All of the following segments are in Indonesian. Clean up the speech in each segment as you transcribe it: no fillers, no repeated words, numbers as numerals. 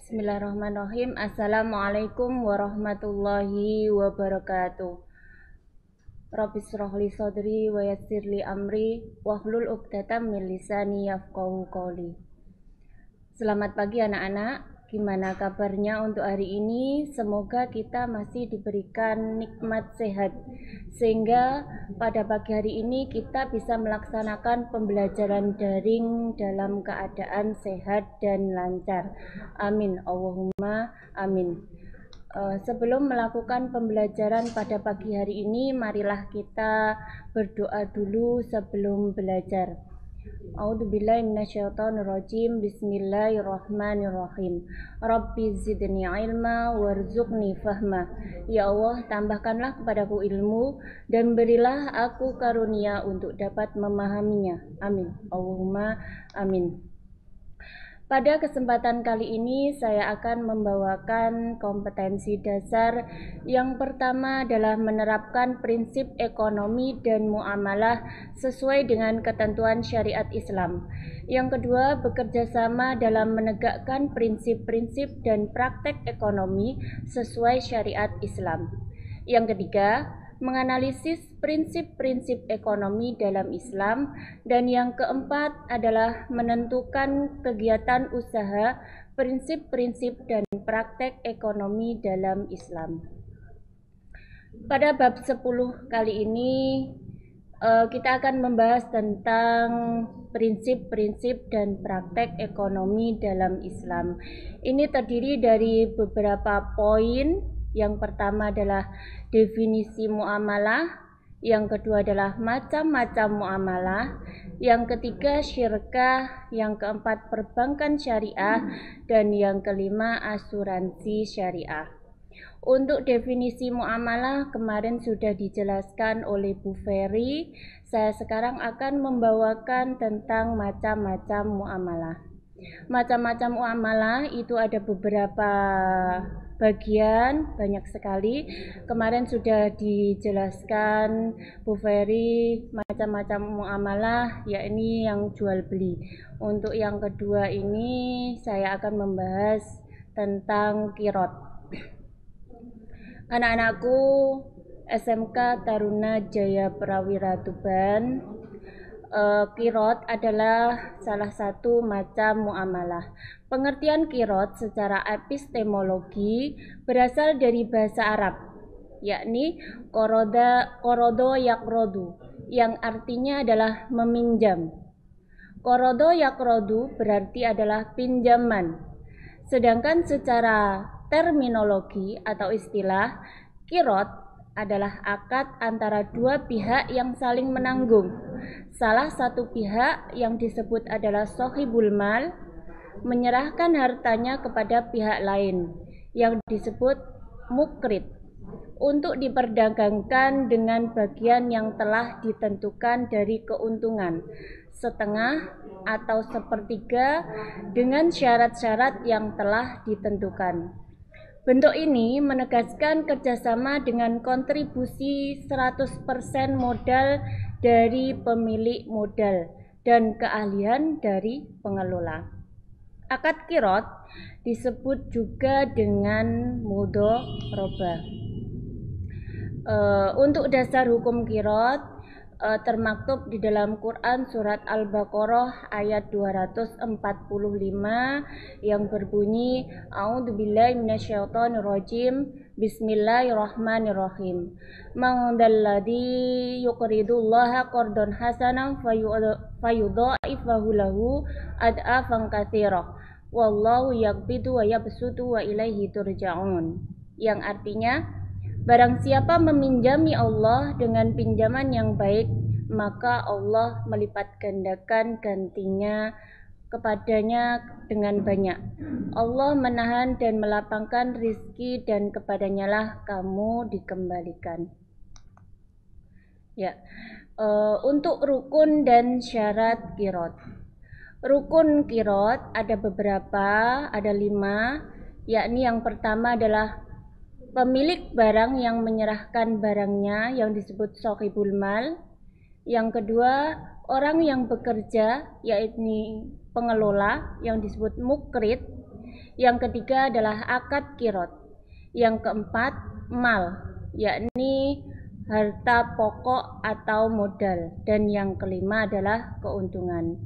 Bismillahirrahmanirrahim. Assalamualaikum warahmatullahi wabarakatuh. Rabbi shrah li sadri wa yassir li amri wahlul 'uqdatam min lisani yafqahu qawli. Selamat pagi anak-anak. Gimana kabarnya untuk hari ini? Semoga kita masih diberikan nikmat sehat sehingga pada pagi hari ini kita bisa melaksanakan pembelajaran daring dalam keadaan sehat dan lancar. Amin. Allahumma amin. Sebelum melakukan pembelajaran pada pagi hari ini, marilah kita berdoa dulu sebelum belajar. A'udzubillahi minasyaitonirrajim. Bismillahirrahmanirrahim. Rabbi zidni ilma warzuqni fahma. Ya Allah, tambahkanlah kepadaku ilmu dan berilah aku karunia untuk dapat memahaminya. Amin. Allahumma amin. Pada kesempatan kali ini saya akan membawakan kompetensi dasar. Yang pertama adalah menerapkan prinsip ekonomi dan muamalah sesuai dengan ketentuan syariat Islam. Yang kedua, bekerja sama dalam menegakkan prinsip-prinsip dan praktek ekonomi sesuai syariat Islam. Yang ketiga, menganalisis prinsip-prinsip ekonomi dalam Islam, dan yang keempat adalah menentukan kegiatan usaha, prinsip-prinsip dan praktek ekonomi dalam Islam. Pada bab 10 kali ini kita akan membahas tentang prinsip-prinsip dan praktek ekonomi dalam Islam. Ini terdiri dari beberapa poin. Yang pertama adalah definisi muamalah, yang kedua adalah macam-macam muamalah, yang ketiga syirkah, yang keempat perbankan syariah, dan yang kelima asuransi syariah. Untuk definisi muamalah kemarin sudah dijelaskan oleh Bu Ferry. Saya sekarang akan membawakan tentang macam-macam muamalah. Macam-macam muamalah itu ada beberapa bagian, banyak sekali. Kemarin sudah dijelaskan Bu Ferry macam-macam muamalah, yakni yang jual beli. Untuk yang kedua ini saya akan membahas tentang kirot. Anak-anakku SMK Taruna Jaya Prawira Tuban, kirot adalah salah satu macam muamalah. Pengertian kirot secara epistemologi berasal dari bahasa Arab, yakni korodo yakrodu, yang artinya adalah meminjam. Korodo yakrodu berarti adalah pinjaman. Sedangkan secara terminologi atau istilah, kirot adalah akad antara dua pihak yang saling menanggung. Salah satu pihak yang disebut adalah sohibul mal menyerahkan hartanya kepada pihak lain yang disebut mukrid untuk diperdagangkan dengan bagian yang telah ditentukan dari keuntungan, setengah atau sepertiga dengan syarat-syarat yang telah ditentukan. Bentuk ini menegaskan kerjasama dengan kontribusi 100% modal dari pemilik modal dan keahlian dari pengelola. Akad kirot disebut juga dengan mudhorobah. Untuk dasar hukum kirot termaktub di dalam Quran surat Al-Baqarah ayat 245 yang berbunyi A'udzubillahi minasyaitonirrajim. Bismillahirrahmanirrahim. Man dzalladzi yuqridullaha qardan hasanan fayudha'ifahu lahu ad'afan katsirah. Wallahu yaqbidu wa yabsutu wa ilaihi turja'un. Yang artinya, barang siapa meminjami Allah dengan pinjaman yang baik, maka Allah melipat gandakan gantinya kepadanya dengan banyak. Allah menahan dan melapangkan rizki dan kepadanya lah kamu dikembalikan. Ya, untuk rukun dan syarat kirot. Rukun kirot ada beberapa, ada 5, yakni yang pertama adalah pemilik barang yang menyerahkan barangnya yang disebut sohibul mal. Yang kedua, orang yang bekerja, yaitu pengelola yang disebut mukrid. Yang ketiga adalah akad kirot. Yang keempat mal, yakni harta pokok atau modal. Dan yang kelima adalah keuntungan.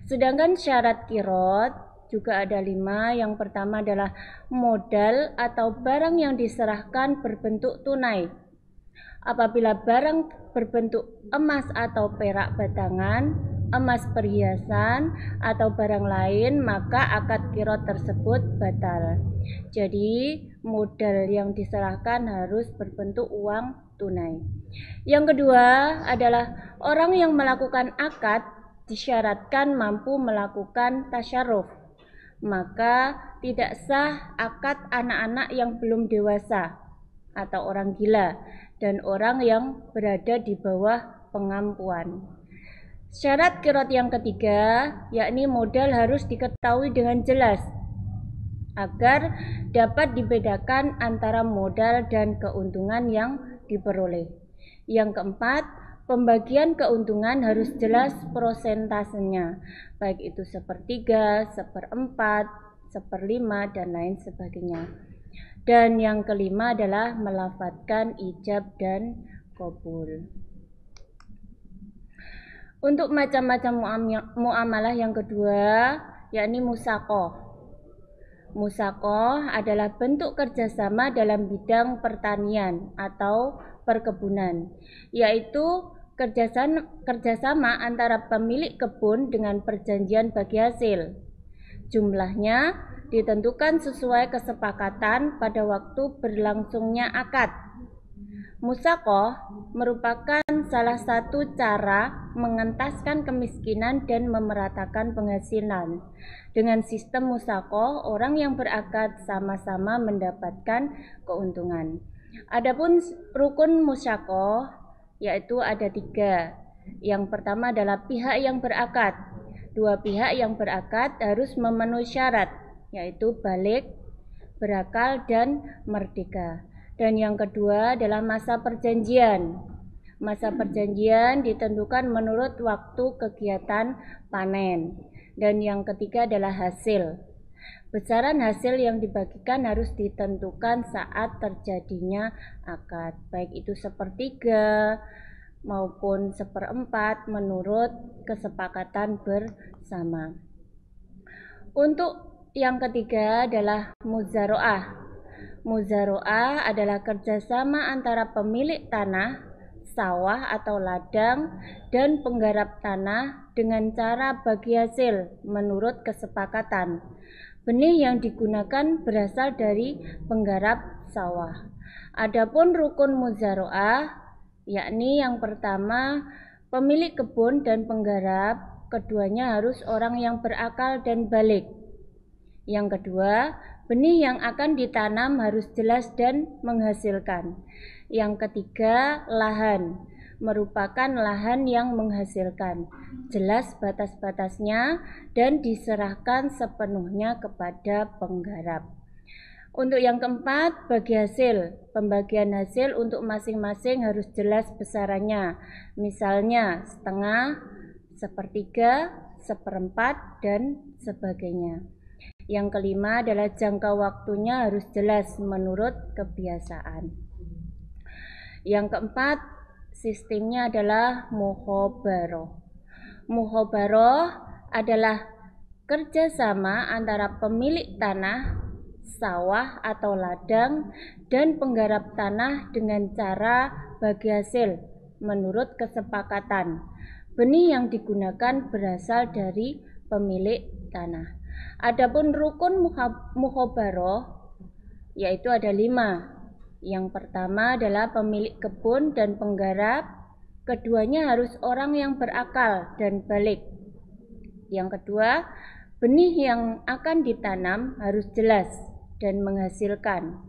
Sedangkan syarat kirot juga ada 5. Yang pertama adalah modal atau barang yang diserahkan berbentuk tunai. Apabila barang berbentuk emas atau perak batangan, emas perhiasan, atau barang lain, maka akad kirot tersebut batal. Jadi modal yang diserahkan harus berbentuk uang tunai. Yang kedua adalah orang yang melakukan akad disyaratkan mampu melakukan tasyarruf, maka tidak sah akad anak-anak yang belum dewasa atau orang gila dan orang yang berada di bawah pengampuan. Syarat kirot yang ketiga, yakni modal harus diketahui dengan jelas agar dapat dibedakan antara modal dan keuntungan yang diperoleh. Yang keempat, pembagian keuntungan harus jelas prosentasenya, baik itu 1/3, 1/4, 1/5, dan lain sebagainya. Dan yang kelima adalah melafadzkan ijab dan qabul. Untuk macam-macam muamalah yang kedua, yakni musaqah. Musaqah adalah bentuk kerjasama dalam bidang pertanian atau perkebunan, yaitu kerjasama antara pemilik kebun dengan perjanjian bagi hasil. Jumlahnya ditentukan sesuai kesepakatan pada waktu berlangsungnya akad. Musaqah merupakan salah satu cara mengentaskan kemiskinan dan memeratakan penghasilan. Dengan sistem musaqah, orang yang berakad sama-sama mendapatkan keuntungan. Adapun rukun musaqah yaitu ada 3. Yang pertama adalah pihak yang berakad. 2 pihak yang berakad harus memenuhi syarat, yaitu baligh, berakal, dan merdeka. Dan yang kedua adalah masa perjanjian. Masa perjanjian ditentukan menurut waktu kegiatan panen. Dan yang ketiga adalah hasil. Besaran hasil yang dibagikan harus ditentukan saat terjadinya akad, baik itu 1/3 maupun 1/4 menurut kesepakatan bersama. Untuk yang ketiga adalah muzaroah. Muzaroah adalah kerjasama antara pemilik tanah, sawah atau ladang, dan penggarap tanah dengan cara bagi hasil menurut kesepakatan. Benih yang digunakan berasal dari penggarap sawah. Adapun rukun muzaroah, yakni yang pertama pemilik kebun dan penggarap, keduanya harus orang yang berakal dan baligh. Yang kedua, benih yang akan ditanam harus jelas dan menghasilkan. Yang ketiga, lahan merupakan lahan yang menghasilkan, jelas batas-batasnya dan diserahkan sepenuhnya kepada penggarap. Untuk yang keempat, bagi hasil. Pembagian hasil untuk masing-masing harus jelas besarannya. Misalnya setengah, 1/3, 1/4, dan sebagainya. Yang kelima adalah jangka waktunya harus jelas menurut kebiasaan. Yang keempat, sistemnya adalah mukhabarah. Mukhabarah adalah kerjasama antara pemilik tanah, sawah atau ladang, dan penggarap tanah dengan cara bagi hasil menurut kesepakatan. Benih yang digunakan berasal dari pemilik tanah. Adapun rukun mukhabarah yaitu ada 5. Yang pertama adalah pemilik kebun dan penggarap. Keduanya harus orang yang berakal dan baligh. Yang kedua, benih yang akan ditanam harus jelas dan menghasilkan.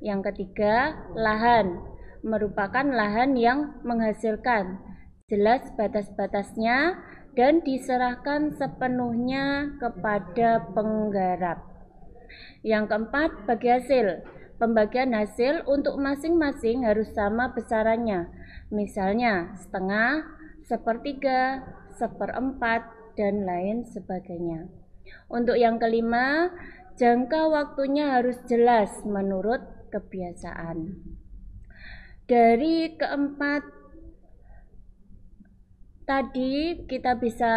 Yang ketiga, lahan merupakan lahan yang menghasilkan, jelas batas-batasnya dan diserahkan sepenuhnya kepada penggarap. Yang keempat, bagi hasil. Pembagian hasil untuk masing-masing harus sama besarannya. Misalnya setengah, 1/3, 1/4, dan lain sebagainya. Untuk yang kelima, Jangka waktunya harus jelas menurut kebiasaan. Dari keempat tadi kita bisa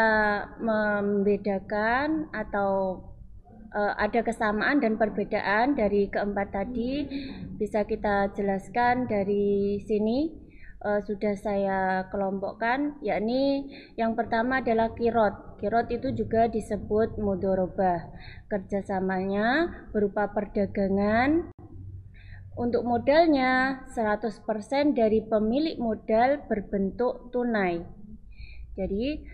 membedakan atau ada kesamaan dan perbedaan dari keempat tadi, bisa kita jelaskan dari sini. Sudah saya kelompokkan, yakni yang pertama adalah kirot. Kirot itu juga disebut mudorobah. Kerjasamanya berupa perdagangan. Untuk modalnya 100% dari pemilik modal berbentuk tunai. Jadi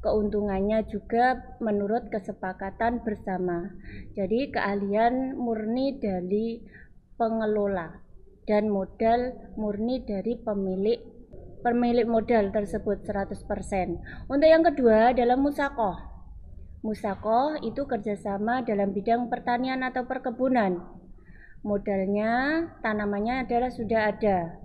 keuntungannya juga menurut kesepakatan bersama. Jadi keahlian murni dari pengelola dan modal murni dari pemilik modal tersebut 100%. Untuk yang kedua adalah musakoh. Musakoh itu kerjasama dalam bidang pertanian atau perkebunan. Modalnya tanamannya adalah sudah ada.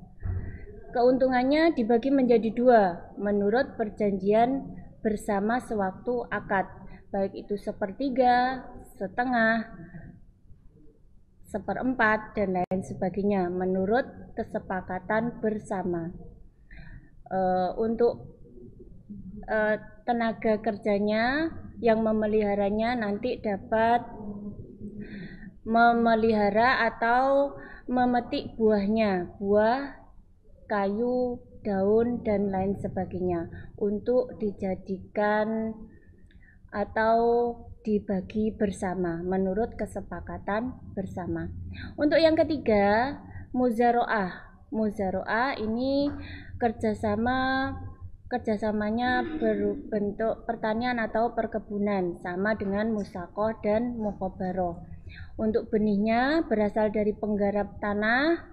Keuntungannya dibagi menjadi dua menurut perjanjian bersama sewaktu akad, baik itu sepertiga, setengah, seperempat, dan lain sebagainya menurut kesepakatan bersama. Untuk tenaga kerjanya yang memeliharanya nanti dapat memelihara atau memetik buahnya, buah, kayu, daun, dan lain sebagainya untuk dijadikan atau dibagi bersama menurut kesepakatan bersama. Untuk yang ketiga, muzaroah. Muzaroah ini kerjasamanya berbentuk pertanian atau perkebunan, sama dengan musakoh dan mukhobaroh. Untuk benihnya berasal dari penggarap tanah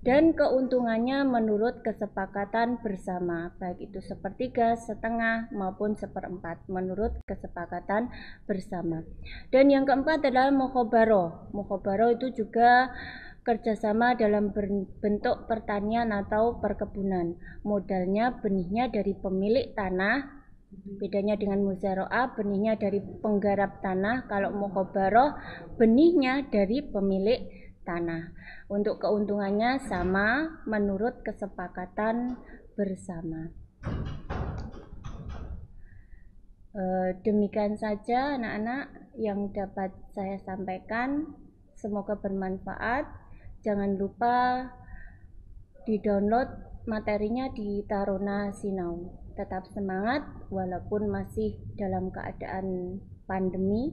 dan keuntungannya menurut kesepakatan bersama, baik itu sepertiga, setengah, maupun seperempat menurut kesepakatan bersama. Dan yang keempat adalah mukhobaroh. Mukhobaroh itu juga kerjasama dalam bentuk pertanian atau perkebunan. Modalnya benihnya dari pemilik tanah. Bedanya dengan muzaroah, benihnya dari penggarap tanah. Kalau mukhobaroh, benihnya dari pemilik tanah. Untuk keuntungannya sama menurut kesepakatan bersama. Demikian saja anak-anak yang dapat saya sampaikan. Semoga bermanfaat. Jangan lupa di-download materinya di Taruna Sinau. Tetap semangat walaupun masih dalam keadaan pandemi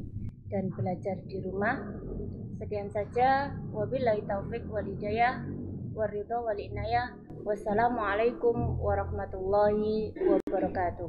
dan belajar di rumah. Sekian saja, wabillahi taufik wal hidayah, waridho wal inayah. Wassalamualaikum warahmatullahi wabarakatuh.